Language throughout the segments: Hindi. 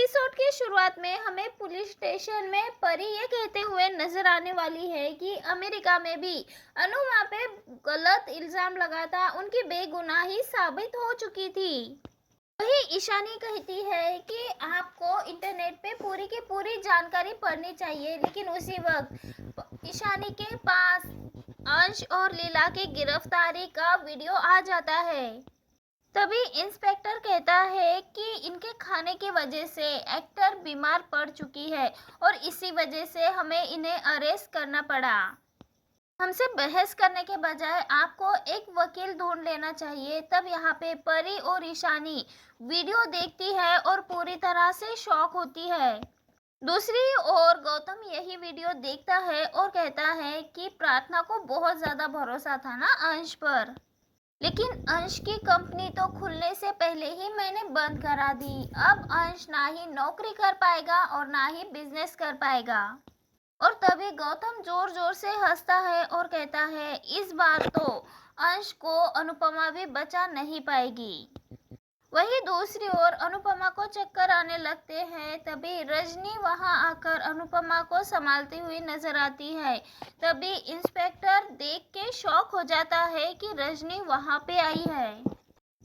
एपिसोड की शुरुआत में हमें पुलिस स्टेशन में परी ये कहते हुए नजर आने वाली है कि अमेरिका में भी अनु वहाँ पे गलत इल्जाम लगाता उनकी बेगुनाही साबित हो चुकी थी। वही ईशानी कहती है कि आपको इंटरनेट पे पूरी की पूरी जानकारी पढ़नी चाहिए, लेकिन उसी वक्त ईशानी के पास अंश और लीला की गिरफ्तारी का वीडियो आ जाता है। तभी इंस्पेक्टर कहता है कि इनके खाने की वजह से एक्टर बीमार पड़ चुकी है और इसी वजह से हमें इन्हें अरेस्ट करना पड़ा। हमसे बहस करने के बजाय आपको एक वकील ढूंढ लेना चाहिए। तब यहाँ पे परी और ईशानी वीडियो देखती है और पूरी तरह से शॉक होती है। दूसरी ओर गौतम यही वीडियो देखता है और कहता है कि प्रार्थना को बहुत ज़्यादा भरोसा था ना अंश पर, लेकिन अंश की कंपनी तो खुलने से पहले ही मैंने बंद करा दी। अब अंश ना ही नौकरी कर पाएगा और ना ही बिजनेस कर पाएगा। और तभी गौतम जोर जोर से हंसता है और कहता है इस बार तो अंश को अनुपमा भी बचा नहीं पाएगी। वही दूसरी ओर अनुपमा को चक्कर आने लगते हैं। तभी रजनी वहां आकर अनुपमा को संभालती हुई नजर आती है। तभी इंस्पेक्टर देख के शॉक हो जाता है कि रजनी वहां पे आई है।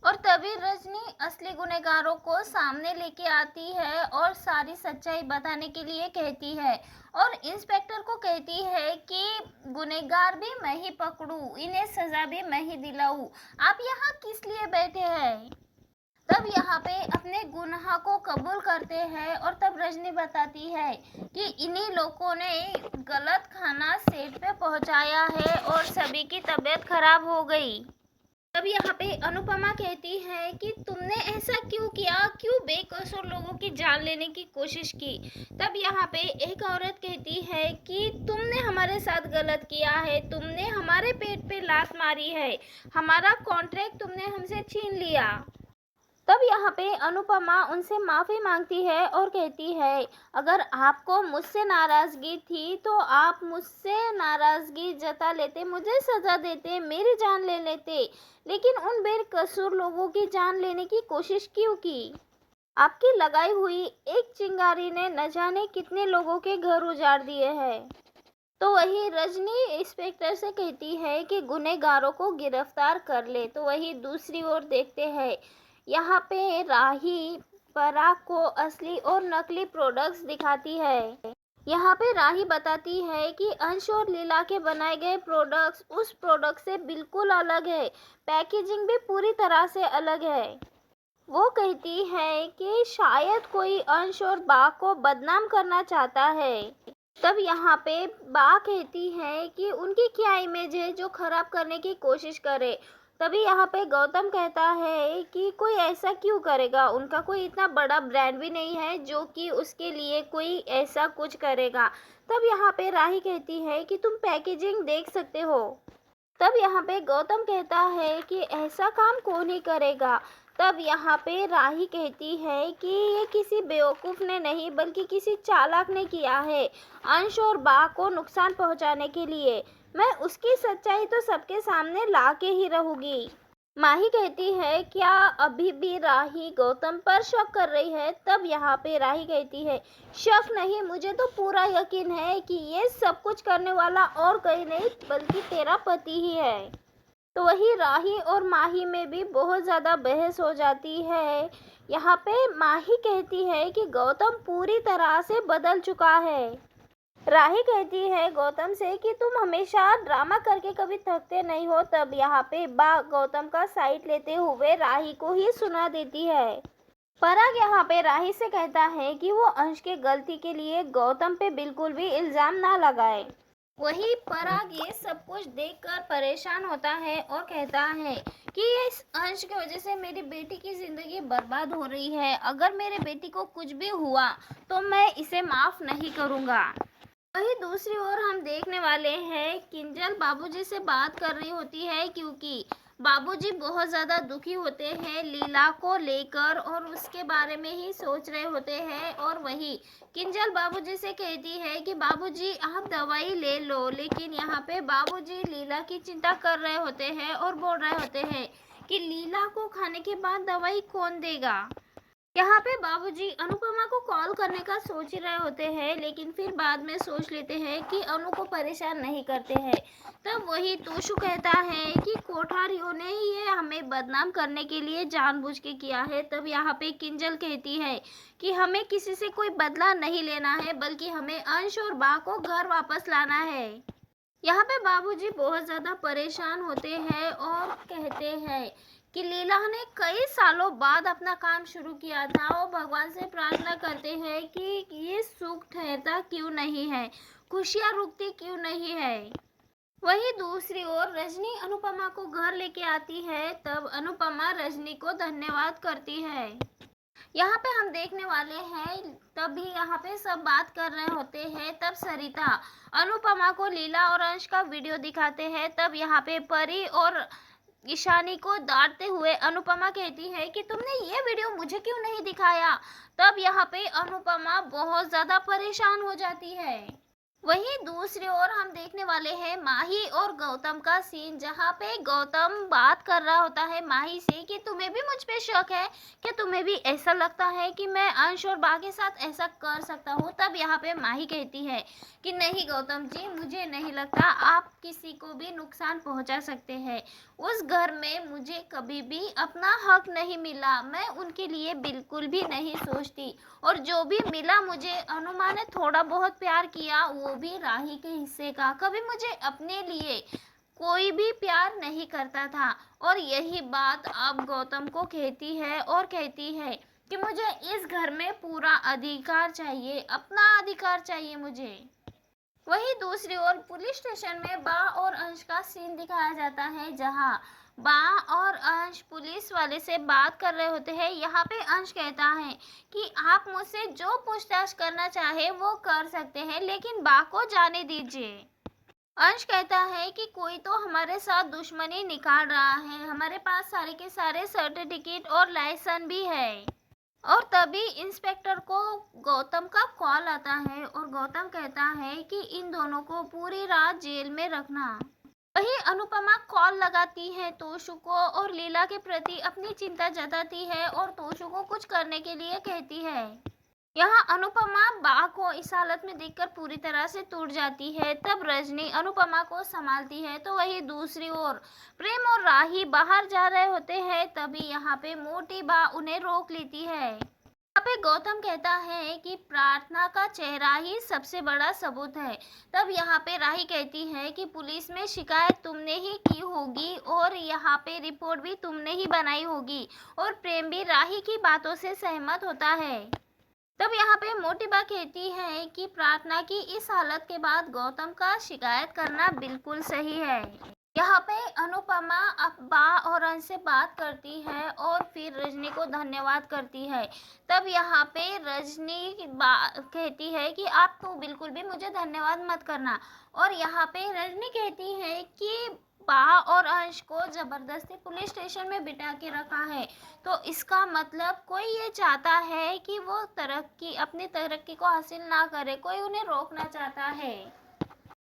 और तभी रजनी असली गुनहगारों को सामने लेके आती है और सारी सच्चाई बताने के लिए कहती है और इंस्पेक्टर को कहती है कि गुनहगार भी मैं ही पकड़ूं, इन्हें सजा भी मैं ही दिलाऊं, आप यहाँ किस लिए बैठे हैं। तब यहाँ पे अपने गुनाह को कबूल करते हैं और तब रजनी बताती है कि इन्हीं लोगों ने गलत खाना सेट पे पहुँचाया है और सभी की तबीयत खराब हो गई। तब यहाँ पे अनुपमा कहती है कि तुमने ऐसा क्यों किया, क्यों बेकसूर लोगों की जान लेने की कोशिश की। तब यहाँ पे एक औरत कहती है कि तुमने हमारे साथ गलत किया है, तुमने हमारे पेट पे लात मारी है, हमारा कॉन्ट्रैक्ट तुमने हमसे छीन लिया। तब यहाँ पे अनुपमा उनसे माफ़ी मांगती है और कहती है अगर आपको मुझसे नाराज़गी थी तो आप मुझसे नाराज़गी जता लेते, मुझे सज़ा देते, मेरी जान ले लेते, लेकिन उन बेकसूर लोगों की जान लेने की कोशिश क्यों की। आपकी लगाई हुई एक चिंगारी ने न जाने कितने लोगों के घर उजाड़ दिए हैं। तो वही रजनी इंस्पेक्टर से कहती है कि गुनहगारों को गिरफ्तार कर ले। तो वही दूसरी ओर देखते हैं यहाँ पे राही पराग को असली और नकली प्रोडक्ट्स दिखाती है। यहाँ पे राही बताती है कि अंश और लीला के बनाए गए प्रोडक्ट्स उस प्रोडक्ट से बिल्कुल अलग है, पैकेजिंग भी पूरी तरह से अलग है। वो कहती है कि शायद कोई अंश और बा को बदनाम करना चाहता है। तब यहाँ पे बा कहती है कि उनकी क्या इमेज है जो खराब करने की कोशिश करे। तभी यहाँ पे गौतम कहता है कि कोई ऐसा क्यों करेगा, उनका कोई इतना बड़ा ब्रांड भी नहीं है जो कि उसके लिए कोई ऐसा कुछ करेगा। तब यहाँ पे राही कहती है कि तुम पैकेजिंग देख सकते हो। तब यहाँ पे गौतम कहता है कि ऐसा काम कौन ही करेगा। तब यहाँ पे राही कहती है कि ये किसी बेवकूफ़ ने नहीं बल्कि किसी चालाक ने किया है अंश और बा को नुकसान पहुँचाने के लिए। मैं उसकी सच्चाई तो सबके सामने ला के ही रहूँगी। माही कहती है क्या अभी भी राही गौतम पर शक कर रही है। तब यहाँ पे राही कहती है शक नहीं, मुझे तो पूरा यकीन है कि ये सब कुछ करने वाला और कोई नहीं बल्कि तेरा पति ही है। तो वही राही और माही में भी बहुत ज़्यादा बहस हो जाती है। यहाँ पे माही कहती है कि गौतम पूरी तरह से बदल चुका है। राही कहती है गौतम से कि तुम हमेशा ड्रामा करके कभी थकते नहीं हो। तब यहाँ पे बा गौतम का साइड लेते हुए राही को ही सुना देती है। पराग यहाँ पे राही से कहता है कि वो अंश के गलती के लिए गौतम पे बिल्कुल भी इल्ज़ाम ना लगाए। वही पराग ये सब कुछ देखकर परेशान होता है और कहता है कि इस अंश की वजह से मेरी बेटी की ज़िंदगी बर्बाद हो रही है। अगर मेरे बेटी को कुछ भी हुआ तो मैं इसे माफ़ नहीं करूँगा। वही दूसरी ओर हम देखने वाले हैं किंजल बाबूजी से बात कर रही होती है क्योंकि बाबूजी बहुत ज़्यादा दुखी होते हैं लीला को लेकर और उसके बारे में ही सोच रहे होते हैं। और वही किंजल बाबूजी से कहती है कि बाबूजी आप दवाई ले लो, लेकिन यहाँ पे बाबूजी लीला की चिंता कर रहे होते हैं और बोल रहे होते हैं कि लीला को खाने के बाद दवाई कौन देगा। यहाँ पे बाबूजी अनुपमा को कॉल करने का सोच ही रहे होते हैं, लेकिन फिर बाद में सोच लेते हैं कि अनु को परेशान नहीं करते हैं। तब वही तोशु कहता है कि कोठारियों ने ही ये हमें बदनाम करने के लिए जानबूझ के किया है। तब यहाँ पे किंजल कहती है कि हमें किसी से कोई बदला नहीं लेना है, बल्कि हमें अंश और बा को घर वापस लाना है। यहाँ पे बाबूजी बहुत ज़्यादा परेशान होते हैं और कहते हैं कि लीला ने कई सालों बाद अपना काम शुरू किया था और भगवान से प्रार्थना करते हैं कि ये सुख ठहरता क्यों नहीं है, खुशियाँ रुकती क्यों नहीं है। वहीं दूसरी ओर रजनी अनुपमा को घर लेके आती है। तब अनुपमा रजनी को धन्यवाद करती है। यहाँ पे हम देखने वाले हैं, तभी यहाँ पे सब बात कर रहे होते हैं। तब सरिता अनुपमा को लीला और अंश का वीडियो दिखाते हैं। तब यहाँ पे परी और ईशानी को डांटते हुए अनुपमा कहती है कि तुमने ये वीडियो मुझे क्यों नहीं दिखाया। तब यहाँ पे अनुपमा बहुत ज़्यादा परेशान हो जाती है। वहीं दूसरी ओर हम देखने वाले हैं माही और गौतम का सीन, जहाँ पे गौतम बात कर रहा होता है माही से कि तुम्हें भी मुझ पे शक है, क्या तुम्हें भी ऐसा लगता है कि मैं अंश और बा के साथ ऐसा कर सकता हूँ। तब यहाँ पे माही कहती है कि नहीं गौतम जी, मुझे नहीं लगता आप किसी को भी नुकसान पहुँचा सकते हैं। उस घर में मुझे कभी भी अपना हक नहीं मिला, मैं उनके लिए बिल्कुल भी नहीं सोचती, और जो भी मिला मुझे अनुमा ने थोड़ा बहुत प्यार किया, वो भी राही के हिस्से का। कभी मुझे अपने लिए कोई भी प्यार नहीं करता था। और यही बात अब गौतम को कहती है और कहती है कि मुझे इस घर में पूरा अधिकार चाहिए, अपना अधिकार चाहिए मुझे। वहीं दूसरी ओर पुलिस स्टेशन में बा और अंश का सीन दिखाया जाता है, जहां बा और अंश पुलिस वाले से बात कर रहे होते हैं। यहाँ पे अंश कहता है कि आप मुझसे जो पूछताछ करना चाहे वो कर सकते हैं, लेकिन बा को जाने दीजिए। अंश कहता है कि कोई तो हमारे साथ दुश्मनी निकाल रहा है, हमारे पास सारे के सारे सर्टिफिकेट और लाइसेंस भी है। और तभी इंस्पेक्टर को गौतम का कॉल आता है और गौतम कहता है कि इन दोनों को पूरी रात जेल में रखना। वहीं अनुपमा कॉल लगाती है तोशु को और लीला के प्रति अपनी चिंता जताती है और तोशु को कुछ करने के लिए कहती है। यहाँ अनुपमा बा को इस हालत में देखकर पूरी तरह से टूट जाती है। तब रजनी अनुपमा को संभालती है, तो वही दूसरी ओर प्रेम और राही बाहर जा रहे होते हैं। तभी यहाँ पे मोटी बा उन्हें रोक लेती है। यहाँ पे गौतम कहता है कि प्रार्थना का चेहरा ही सबसे बड़ा सबूत है। तब यहाँ पे राही कहती है कि पुलिस में शिकायत तुमने ही की होगी और यहाँ पे रिपोर्ट भी तुमने ही बनाई होगी। और प्रेम भी राही की बातों से सहमत होता है। तब यहाँ पे मोटी बा कहती है कि प्रार्थना की इस हालत के बाद गौतम का शिकायत करना बिल्कुल सही है। यहाँ पे अनुपमा अब बा और अंश से बात करती है और फिर रजनी को धन्यवाद करती है। तब यहाँ पे रजनी बा कहती है कि आप तो बिल्कुल भी मुझे धन्यवाद मत करना। और यहाँ पे रजनी कहती है कि बा और अंश को जबरदस्ती पुलिस स्टेशन में बिठा के रखा है, तो इसका मतलब कोई ये चाहता है कि वो अपनी तरक्की को हासिल ना करे, कोई उन्हें रोकना चाहता है।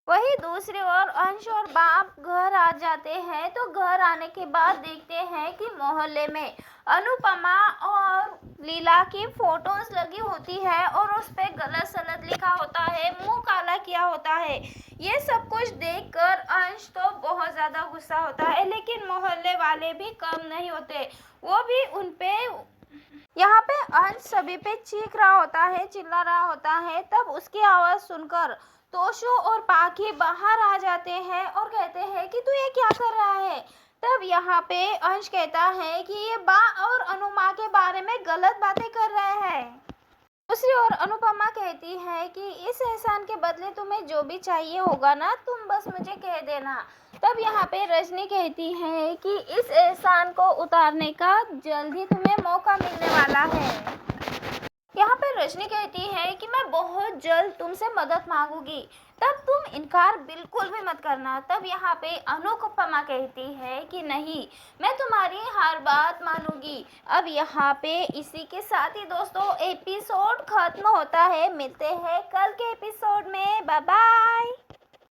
वही दूसरी ओर अंश और बाप घर आ जाते हैं। तो घर आने के बाद देखते हैं कि मोहल्ले में अनुपमा और लीला की फोटोज लगी होती है और उस पे गलत सलत लिखा होता है, मुंह काला किया होता है। ये सब कुछ देखकर अंश तो बहुत ज़्यादा गुस्सा होता है, लेकिन मोहल्ले वाले भी कम नहीं होते, वो भी उन पे यहाँ पे अंश सभी पे चीख रहा होता है, चिल्ला रहा होता है। तब उसकी आवाज़ सुनकर तोशु और पाखी बाहर आ जाते हैं और कहते हैं कि तू ये क्या कर रहा है। तब यहाँ पे अंश कहता है कि ये बा और अनुमा के बारे में गलत बातें कर रहे हैं। दूसरी ओर अनुपमा कहती है कि इस एहसान के बदले तुम्हें जो भी चाहिए होगा ना, तुम बस मुझे कह देना। तब यहाँ पे रजनी कहती है कि इस एहसान को उतारने का जल्द ही तुम्हें मौका मिलने वाला है। यहाँ पे रजनी कहती है कि मैं बहुत जल्द तुमसे मदद मांगूंगी, तब तुम इनकार बिल्कुल भी मत करना। तब यहाँ पे अनुपमा कहती है कि नहीं, मैं तुम्हारी हर बात मानूंगी। अब यहाँ पे इसी के साथ ही दोस्तों एपिसोड खत्म होता है। मिलते हैं कल के एपिसोड में। Bye bye.